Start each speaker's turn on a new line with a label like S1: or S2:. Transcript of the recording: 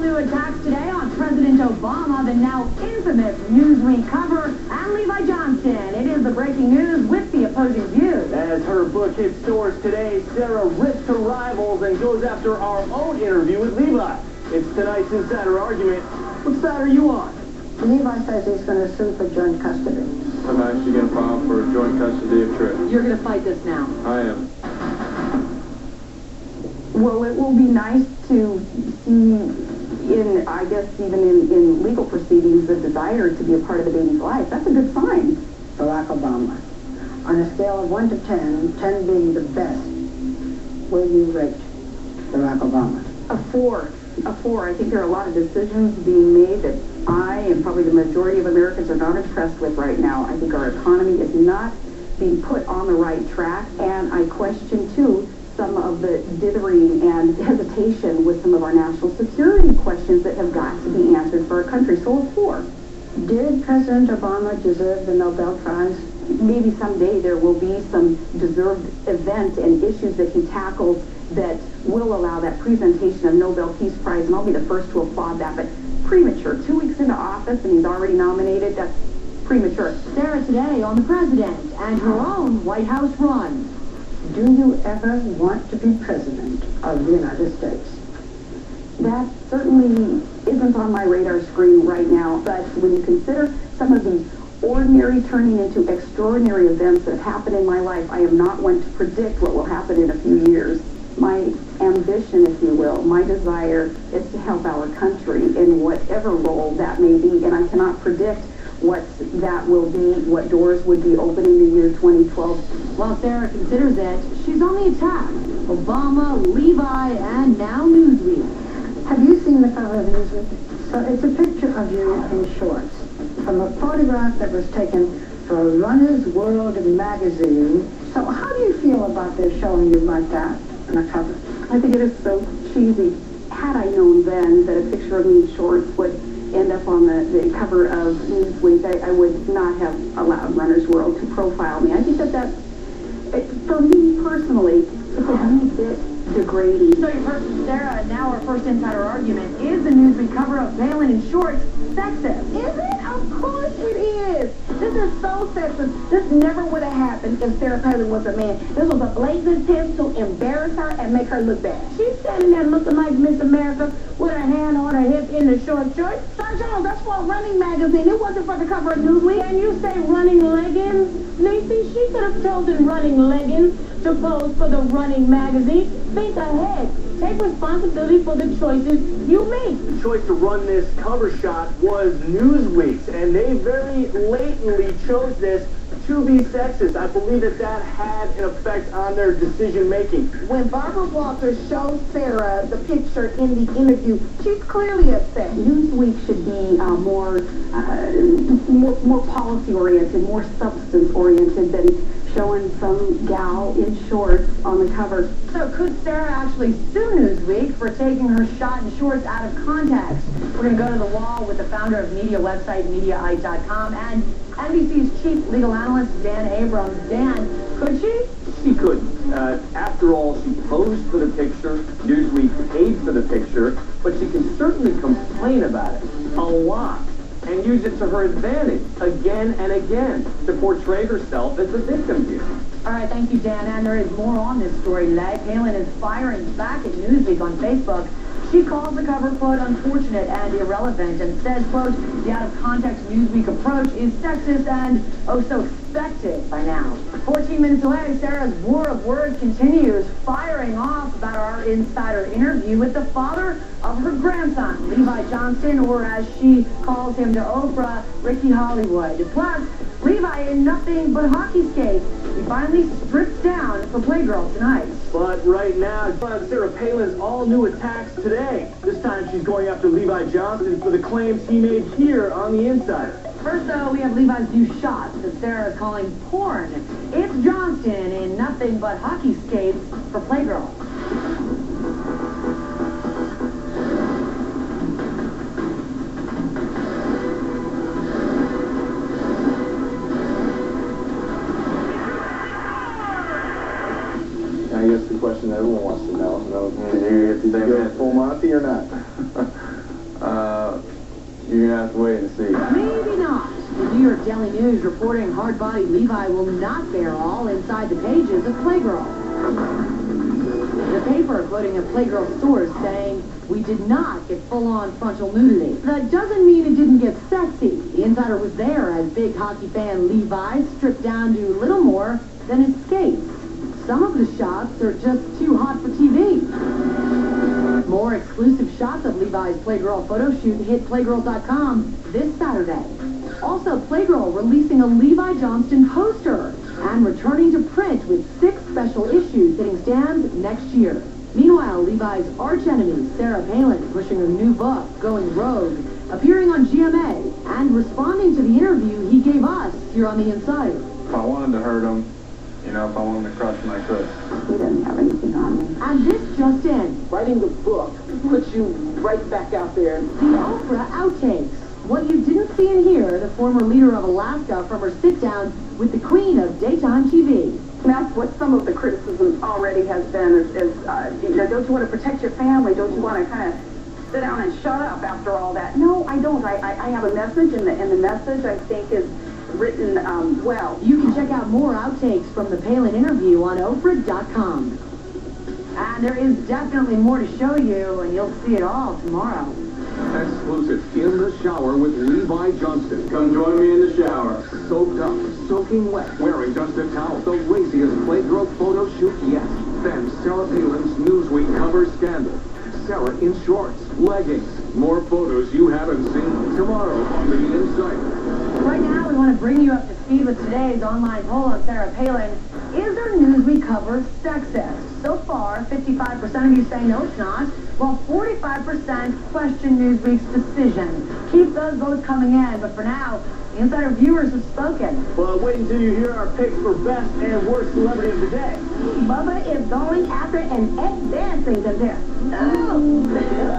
S1: new attacks today on President Obama, the now infamous Newsweek cover, and Levi Johnston. It is the breaking news with the opposing views.
S2: As her book hits stores today, Sarah rips her rivals and goes after our own interview with Levi. It's tonight's Insider Argument. What side are you on?
S3: Levi says he's going to sue for joint custody.
S4: I'm actually going to file for joint custody of Trish.
S1: You're going to fight this now.
S4: I am.
S5: Well, it will be nice to see, I guess even in legal proceedings, the desire to be a part of the baby's life. That's a good sign.
S3: Barack Obama. On a scale of 1 to 10, 10 being the best, will you rate Barack Obama?
S5: A 4. A 4. I think there are a lot of decisions being made that I and probably the majority of Americans are not impressed with right now. I think our economy is not being put on the right track, and I question, too, some of the dithering and hesitation with some of our national security questions that have got to be answered for our country. So a 4.
S3: Did President Obama deserve the Nobel Prize?
S5: Maybe someday there will be some deserved event and issues that he tackles that will allow that presentation of Nobel Peace Prize, and I'll be the first to applaud that. But premature. 2 weeks into office and he's already nominated, that's premature.
S1: Sarah today on the president and her own White House run.
S3: Do you ever want to be president of the United States?
S5: That certainly isn't on my radar screen right now, but when you consider some of these ordinary turning into extraordinary events that have happened in my life, I am not one to predict what will happen in a few years. My ambition, if you will, my desire is to help our country in whatever role that may be, and I cannot predict what that will be, what doors would be open in the year 2012.
S1: While Sarah considers it, she's on the attack. Obama, Levi, and now Newsweek.
S3: Have you seen the cover of Newsweek? So it's a picture of you in shorts from a photograph that was taken for Runner's World magazine. So how do you feel about this showing you like that on a cover?
S5: I think it is so cheesy. Had I known then that a picture of me in shorts would end up on the cover of Newsweek, I would not have allowed Runner's World to profile me. I think that's, for me personally, it's a wee bit degrading.
S1: So you've heard from Sarah, now our first insider argument. Is the Newsweek cover of Palin in shorts sexist?
S6: Is it? Of course it is. This is so sexist. This never would have happened if Sarah Palin was a man. This was a blatant attempt to embarrass her and make her look bad. She's standing there looking like Miss America with her hand on her hip in the short shorts. Sir Jones, that's for a running magazine. It wasn't for the cover of Newsweek.
S1: And you say running leggings? Lacey, she could have chosen running leggings to pose for the running magazine. Think ahead. Take responsibility for the choices you make.
S2: The choice to run this cover shot was Newsweek's, and they very latently chose this to be sexist. I believe that had an effect on their decision-making.
S6: When Barbara Walters showed Sarah the picture in the interview, she's clearly upset.
S5: Newsweek should be more policy-oriented, more substance-oriented than showing some gal in shorts on the cover.
S1: So could Sarah actually sue Newsweek for taking her shot in shorts out of context? We're going to go to the wall with the founder of media website Mediaite.com and NBC's chief legal analyst Dan Abrams. Dan, could she?
S2: She couldn't. After all, she posed for the picture, Newsweek paid for the picture, but she can certainly complain about it a lot and use it to her advantage again and again to portray herself as the victim here.
S1: All right, thank you, Dan. And there is more on this story today. Palin is firing back at Newsweek on Facebook. She calls the cover, quote, unfortunate and irrelevant, and says, quote, the out-of-context Newsweek approach is sexist and, oh, so expected by now. 14 minutes away, Sarah's war of words continues, firing off about our insider interview with the father of her grandson, Levi Johnston, or as she calls him to Oprah, Ricky Hollywood. Plus, Levi in nothing but hockey skates. He finally strips down for Playgirl tonight.
S2: But right now, Sarah Palin's all-new attacks today. This time she's going after Levi Johnston for the claims he made here on The Insider.
S1: First, though, we have Levi's new shots that Sarah is calling porn. It's Johnston in nothing but hockey skates for Playgirl.
S4: I guess the question everyone wants to know, did you get full Monty or not? you're gonna have to wait and see.
S1: Maybe not. The New York Daily News reporting hard-body Levi will not bear all inside the pages of Playgirl. The paper quoting a Playgirl source saying, "We did not get full-on frontal nudity." That doesn't mean it didn't get sexy. The insider was there as big hockey fan Levi stripped down to little more than his skates. Some of the shots are just too hot for TV. More exclusive shots of Levi's Playgirl photo shoot hit Playgirl.com this Saturday. Also, Playgirl releasing a Levi Johnston poster and returning to print with 6 special issues hitting stands next year. Meanwhile, Levi's archenemy, Sarah Palin, pushing her new book, Going Rogue, appearing on GMA and responding to the interview he gave us here on The Insider.
S4: If I wanted to hurt him, if I wanted to crush him, I could.
S5: He doesn't have anything on me.
S1: And this just in,
S2: Writing the book puts you right back out there.
S1: the Oprah outtakes. What you didn't see and hear, the former leader of Alaska from her sit-down with the queen of daytime TV.
S5: That's what some of the criticism already has been is don't you want to protect your family? Don't you want to kind of sit down and shut up after all that? No, I don't. I have a message, and the message, I think, is written well.
S1: You can check out more outtakes from the Palin interview on Oprah.com. And there is definitely more to show you, and you'll see it all tomorrow.
S7: Exclusive In the Shower with Levi Johnston.
S4: Come join me in the shower.
S7: Soaked up, soaking wet, wearing just a towel. The raciest Playgirl photo shoot yet. Then Sarah Palin's Newsweek cover scandal. Sarah in shorts, leggings. More photos you haven't seen. Tomorrow on The Insider.
S1: Right now, we want to bring you up to speed with today's online poll on Sarah Palin. Is her Newsweek cover sexist? So far, 55% of you say no, it's not, while 45% question Newsweek's decision. Keep those votes coming in, but for now, the Insider viewers have spoken.
S2: Well, wait until you hear our picks for best and worst celebrity of the day.
S6: Bubba is going after an ex-dancing contestant. Oh.